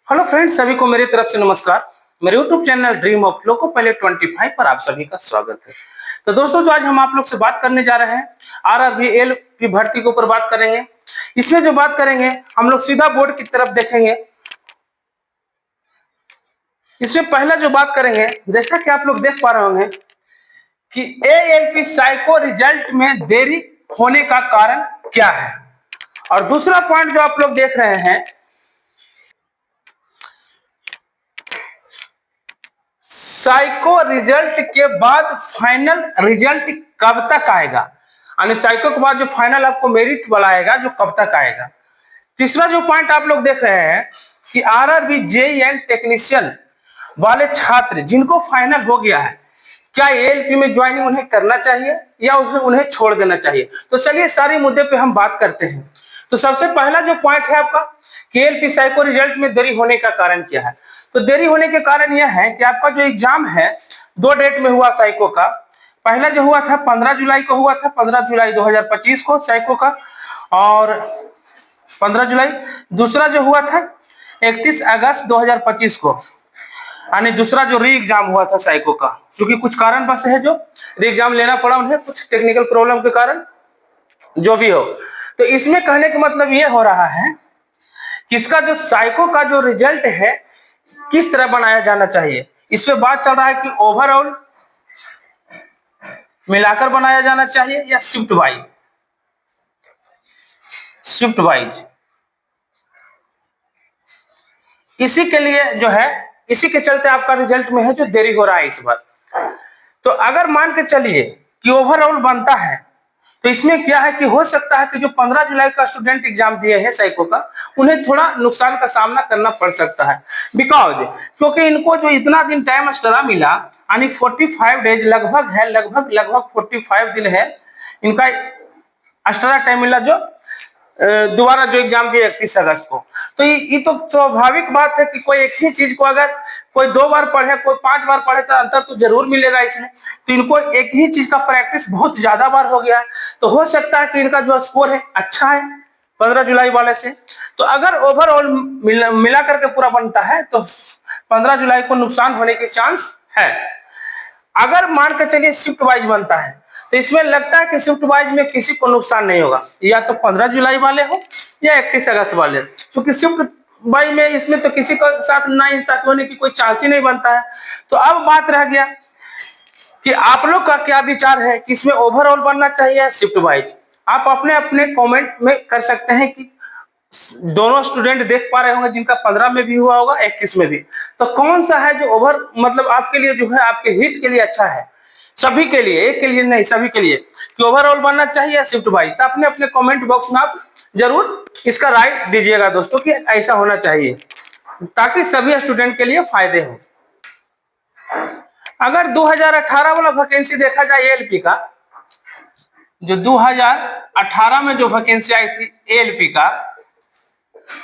Hello friends, सभी को मेरी तरफ से नमस्कार। मेरे यूट्यूब चैनल ड्रीम ऑफ लोको पहले 25 पर आप सभी का स्वागत है। तो दोस्तों, जो आज हम आप लोग से बात करने जा रहे हैं आरआरबी की भर्ती के ऊपर बात करेंगे। इसमें जो बात करेंगे हम लोग सीधा बोर्ड की तरफ देखेंगे। इसमें पहला जो बात करेंगे, जैसा कि आप लोग देख पा रहे होंगे कि एएलपी साइको रिजल्ट में देरी होने का कारण क्या है। और दूसरा पॉइंट जो आप लोग देख रहे हैं, साइको रिजल्ट के बाद फाइनल रिजल्ट कब तक आएगा, यानी साइको के बाद जो फाइनल आपको मेरिट वाला आएगा जो कब तक आएगा। तीसरा जो पॉइंट आप लोग देख रहे हैं कि आरआरबी जेईई एंड टेक्नीशियन वाले छात्र जिनको फाइनल हो गया है, क्या एएलपी में ज्वाइनिंग उन्हें करना चाहिए या उन्हें छोड़ देना चाहिए। तो चलिए सारे मुद्दे पे हम बात करते हैं। तो सबसे पहला जो पॉइंट है आपका कि एएलपी साइको रिजल्ट में देरी होने का कारण क्या है। तो देरी होने के कारण यह है कि आपका जो एग्जाम है 2 डेट में हुआ साइको का। पहला जो हुआ था 15 जुलाई को हुआ था, 15 जुलाई 2025 को साइको का, और 15 जुलाई। दूसरा जो हुआ था 31 अगस्त 2025 को, यानी दूसरा जो री एग्जाम हुआ था साइको का, क्योंकि कुछ कारण बस है जो री एग्जाम लेना पड़ा उन्हें कुछ टेक्निकल प्रॉब्लम के कारण, जो भी हो। तो इसमें कहने का मतलब ये हो रहा है कि इसका जो साइको का जो रिजल्ट है किस तरह बनाया जाना चाहिए। इस पे बात चल रहा है कि ओवरऑल मिलाकर बनाया जाना चाहिए या शिफ्ट वाइज। इसी के लिए जो है, इसी के चलते आपका रिजल्ट में है जो देरी हो रहा है इस बार। तो अगर मान के चलिए कि ओवरऑल बनता है, तो इसमें क्या है कि हो सकता है कि जो 15 जुलाई का स्टूडेंट एग्जाम दिए हैं साइको का, उन्हें थोड़ा नुकसान का सामना करना पड़ सकता है। बिकॉज क्योंकि इनको जो इतना दिन टाइम एक्स्ट्रा मिला, यानी 45 डेज लगभग है, लगभग 45 दिन है इनका एक्स्ट्रा टाइम मिला, जो दोबारा जो एग्जाम दिए 31 अगस्त को। तो ये तो स्वाभाविक बात है कि कोई एक ही चीज को अगर कोई 2 बार पढ़े, कोई 5 बार पढ़े, तो अंतर तो जरूर मिलेगा इसमें। तो इनको एक ही चीज का प्रैक्टिस बहुत ज्यादा बार हो गया है, तो हो सकता है कि इनका जो स्कोर है अच्छा है 15 जुलाई वाले से। तो अगर ओवरऑल मिला करके पूरा बनता है तो 15 जुलाई को नुकसान होने के चांस है। अगर मान के चलिए शिफ्ट वाइज बनता है, तो इसमें लगता है कि शिफ्ट वाइज में किसी को नुकसान नहीं होगा, या तो 15 जुलाई वाले हो या 31 अगस्त वाले, क्योंकि शिफ्ट वाइज में इसमें तो किसी के साथ ना इंसाफ होने की कोई चांस ही नहीं बनता है। तो अब बात रह गया कि आप लोग का क्या विचार है कि इसमें ओवरऑल बनना चाहिए या शिफ्ट वाइज। आप अपने अपने कमेंट में कर सकते हैं कि दोनों स्टूडेंट देख पा रहे होंगे जिनका 15 में भी हुआ होगा 21 में भी, तो कौन सा है जो ओवर मतलब आपके लिए जो है आपके हिट के लिए अच्छा है। सभी के लिए, एक के लिए नहीं, सभी के लिए कि ओवरऑल बनना चाहिए या शिफ्ट वाइज। तो अपने अपने कमेंट बॉक्स में आप जरूर इसका राय दीजिएगा दोस्तों कि ऐसा होना चाहिए, ताकि सभी स्टूडेंट के लिए फायदे हो। अगर 2018 वाला वैकेंसी देखा जाए एएलपी का, जो 2018 में जो वैकेंसी आई थी एएलपी का,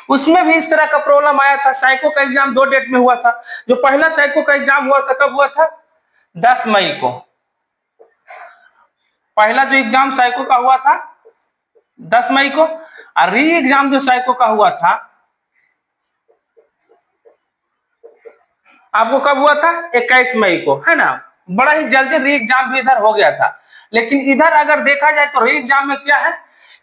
उसमें भी इस तरह का प्रॉब्लम आया था। साइको का एग्जाम 2 डेट में हुआ था। जो पहला साइको का एग्जाम हुआ था कब हुआ था, 10 मई को। पहला जो एग्जाम साइको का हुआ था 10 मई को, और री एग्जाम जो साइको का हुआ था आपको कब हुआ था, 21 मई को, है ना। बड़ा ही जल्दी री एग्जाम भी इधर हो गया था। लेकिन इधर अगर देखा जाए तो री एग्जाम में क्या है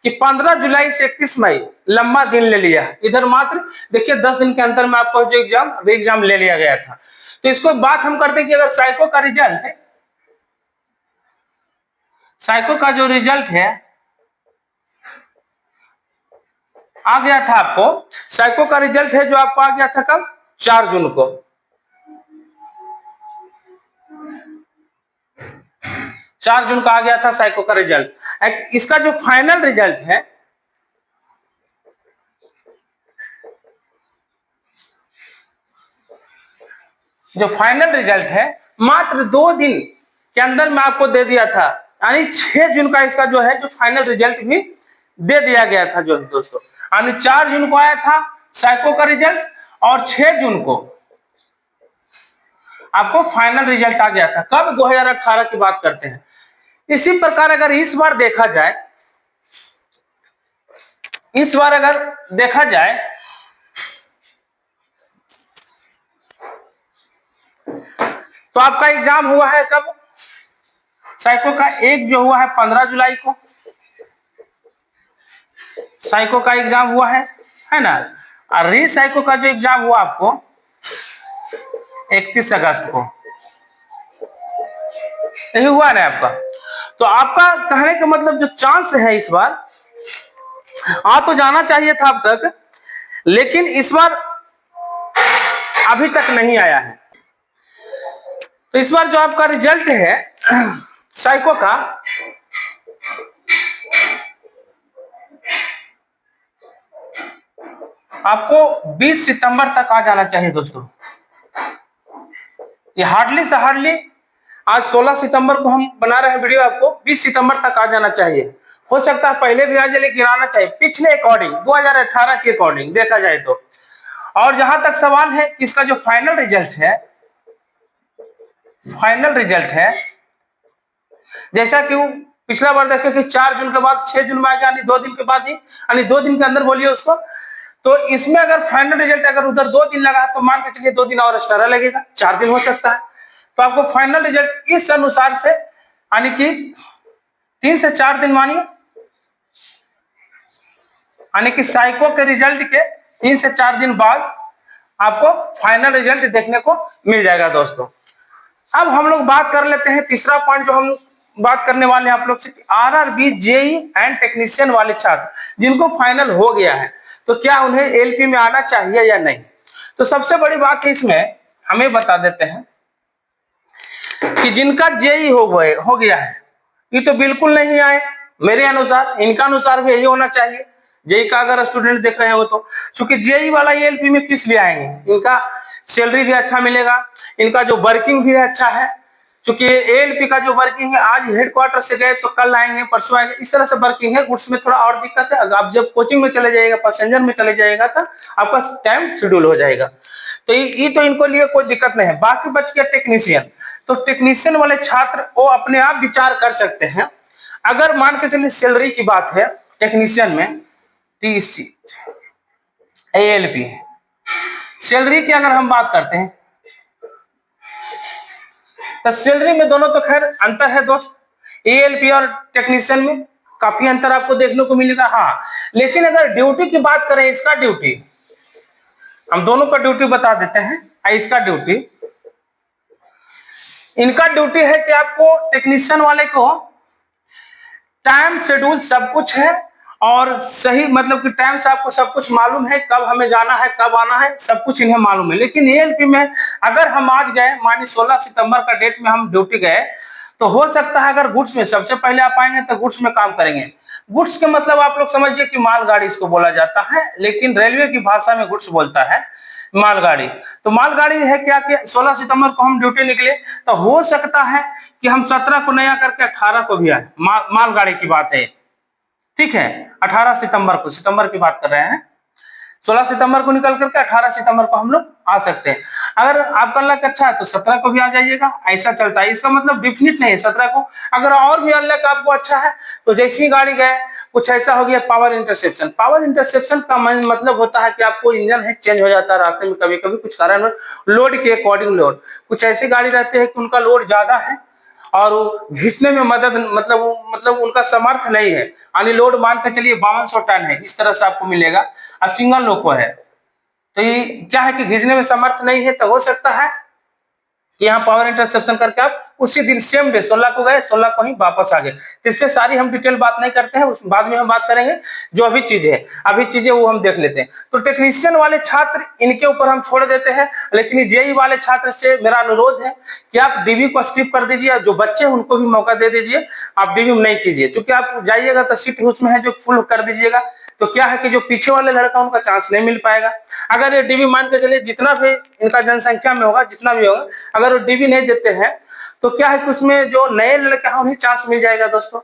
कि 15 जुलाई से 31 मई लंबा दिन ले लिया। इधर मात्र देखिए 10 दिन के अंतर में आपको जो एग्जाम री एग्जाम ले लिया गया था। तो इसको बात हम करते हैं कि अगर साइको का जो रिजल्ट है आ गया था आपको, साइको का रिजल्ट है जो आपको आ गया था कब, 4 जून को। 4 जून का आ गया था साइको का रिजल्ट। इसका जो फाइनल रिजल्ट है, मात्र 2 दिन के अंदर में आपको दे दिया था, यानी 6 जून का इसका जो है जो फाइनल रिजल्ट भी दे दिया गया था जो दोस्तों। यानी 4 जून को आया था साइको का रिजल्ट, और 6 जून को आपको फाइनल रिजल्ट आ गया था। कब, 2018 की बात करते हैं। इसी प्रकार अगर इस बार देखा जाए तो आपका एग्जाम हुआ है कब? साइको का एक जो हुआ है 15 जुलाई को, साइको का एग्जाम हुआ है ना। और री साइको का जो एग्जाम हुआ आपको 31 अगस्त को, यही हुआ ना आपका। तो आपका कहने का मतलब जो चांस है इस बार आ तो जाना चाहिए था अब तक, लेकिन इस बार अभी तक नहीं आया है। तो इस बार जो आपका रिजल्ट है साइको का, आपको 20 सितंबर तक आ जाना चाहिए दोस्तों। ये हार्डली से हार्डली आज 16 सितंबर को हम बना रहे हैं वीडियो, आपको 20 सितंबर तक आ जाना चाहिए। हो सकता है पहले भी आ जाए, लेकिन आना चाहिए पिछले अकॉर्डिंग 2018 के अकॉर्डिंग देखा जाए तो। और जहां तक सवाल है कि इसका जो फाइनल रिजल्ट है, जैसा कि पिछला बार देखे कि 4 जून के बाद 6 जून में आएगा, यानी 2 दिन के बाद ही, यानी 2 दिन के अंदर बोलिए उसको। तो इसमें अगर फाइनल रिजल्ट अगर उधर 2 दिन लगा तो मान के चलिए 2 दिन और एक्स्ट्रा लगेगा, 4 दिन हो सकता है। तो आपको फाइनल रिजल्ट इस अनुसार से, यानी कि 3 से 4 दिन मानिए, यानी कि साइको के रिजल्ट के 3 से 4 दिन बाद आपको फाइनल रिजल्ट देखने को मिल जाएगा दोस्तों। अब हम लोग बात कर लेते हैं तीसरा पॉइंट जो हम बात करने वाले हैं आप लोग से, आरआरबी जेई एंड टेक्नीशियन वाले छात्र जिनको फाइनल हो गया है, तो क्या उन्हें एलपी में आना चाहिए या नहीं। तो सबसे बड़ी बात है इसमें हमें बता देते हैं कि जिनका जेई हो गया है ये तो बिल्कुल नहीं आए, मेरे अनुसार, इनका अनुसार भी यही होना चाहिए। जेई का अगर स्टूडेंट देख रहे हो तो, क्योंकि जेई वाला एलपी में किस लिए आएंगे, इनका सैलरी भी अच्छा मिलेगा, इनका जो वर्किंग भी अच्छा है, क्योंकि एएलपी का जो वर्किंग है आज हेडक्वार्टर से गए तो कल आएंगे, परसों आएंगे, इस तरह से वर्किंग है। उसमें थोड़ा और दिक्कत है, अगर आप जब कोचिंग में चले जाइएगा, पैसेंजर में चले जाइएगा तो आपका टाइम शेड्यूल हो जाएगा। तो ये तो इनको लिए कोई दिक्कत नहीं है। बाकी बच गया टेक्नीशियन, तो टेक्नीशियन वाले छात्र वो अपने आप विचार कर सकते हैं। अगर मान के चलिए सैलरी की बात है टेक्नीशियन में, टीसी एएलपी सैलरी की अगर हम बात करते हैं तो सैलरी में दोनों तो खैर अंतर है दोस्त, एएलपी और टेक्नीशियन में काफी अंतर आपको देखने को मिलेगा। हाँ, लेकिन अगर ड्यूटी की बात करें, इसका ड्यूटी, हम दोनों का ड्यूटी बता देते हैं। इसका ड्यूटी, इनका ड्यूटी है कि आपको टेक्नीशियन वाले को टाइम शेड्यूल सब कुछ है और सही, मतलब कि टाइम से आपको सब कुछ मालूम है, कब हमें जाना है, कब आना है, सब कुछ इन्हें मालूम है। लेकिन एएलपी में अगर हम आज गए, मानिए 16 सितंबर का डेट में हम ड्यूटी गए, तो हो सकता है अगर गुड्स में सबसे पहले आप आएंगे तो गुड्स में काम करेंगे। गुड्स के मतलब आप लोग समझिए कि मालगाड़ी इसको बोला जाता है, लेकिन रेलवे की भाषा में गुड्स बोलता है मालगाड़ी। तो मालगाड़ी है क्या कि 16 सितंबर को हम ड्यूटी निकले, तो हो सकता है कि हम 17 को नया करके 18 को भी आए, मालगाड़ी की बात है, ठीक है। 18 सितंबर को, सितंबर की बात कर रहे हैं, 16 सितंबर को निकल करके 18 सितंबर को हम लोग आ सकते हैं। अगर आपका लक अच्छा है तो 17 को भी आ जाइएगा, ऐसा चलता है। इसका मतलब डिफिनिट नहीं है 17 को। अगर और भी अनलक आपको अच्छा है तो जैसी गाड़ी गए, कुछ ऐसा हो गया पावर इंटरसेप्शन। पावर इंटरसेप्शन का मतलब होता है कि आपको इंजन है चेंज हो जाता है रास्ते में, कभी कभी कुछ कारण लोड के अकॉर्डिंग लोड, कुछ ऐसी गाड़ी रहती है कि उनका लोड ज्यादा है और वो घिसने में मदद, मतलब उनका समर्थ नहीं है, यानी लोड मान के चलिए 5200 टन है, इस तरह से आपको मिलेगा, और सिंगल लोको है। तो ये क्या है कि घिसने में समर्थ नहीं है, तो हो सकता है कि यहाँ पावर इंटरसेप्शन करके आप उसी दिन सेम डे 16 को गए, 16 को ही वापस आ गए। तो इस पे सारी हम डिटेल बात नहीं करते हैं, उस बाद में हम बात करेंगे। जो अभी चीजें वो हम देख लेते हैं। तो टेक्नीशियन वाले छात्र इनके ऊपर हम छोड़ देते हैं, लेकिन जेई वाले छात्र से मेरा अनुरोध है कि आप डीबी को स्किप कर दीजिए, जो बच्चे हैं उनको भी मौका दे दीजिए, आप डीबी में नहीं कीजिए, क्योंकि आप जाइएगा तो सीट उसमें है जो फुल कर दीजिएगा, तो क्या है कि जो पीछे वाले लड़का उनका चांस नहीं मिल पाएगा। अगर ये डीबी मान के चलिए जितना भी इनका जनसंख्या में होगा, जितना भी होगा, अगर वो डीबी नहीं देते हैं तो क्या है कि उसमें जो नए लड़के हैं उन्हें चांस मिल जाएगा दोस्तों।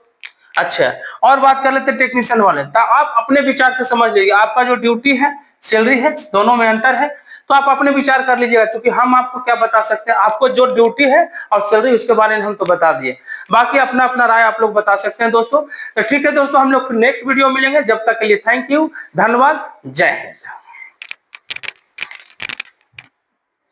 अच्छा, और बात कर लेते हैं टेक्नीशियन वाले। तो आप अपने विचार से समझ लीजिए, आपका जो ड्यूटी है, सैलरी है, दोनों में अंतर है, तो आप अपने विचार कर लीजिएगा, क्योंकि हम आपको क्या बता सकते हैं, आपको जो ड्यूटी है और सैलरी उसके बारे में हम तो बता दिए, बाकी अपना अपना राय आप लोग बता सकते हैं दोस्तों। तो ठीक है दोस्तों, हम लोग नेक्स्ट वीडियो मिलेंगे, जब तक के लिए थैंक यू, धन्यवाद, जय हिंद।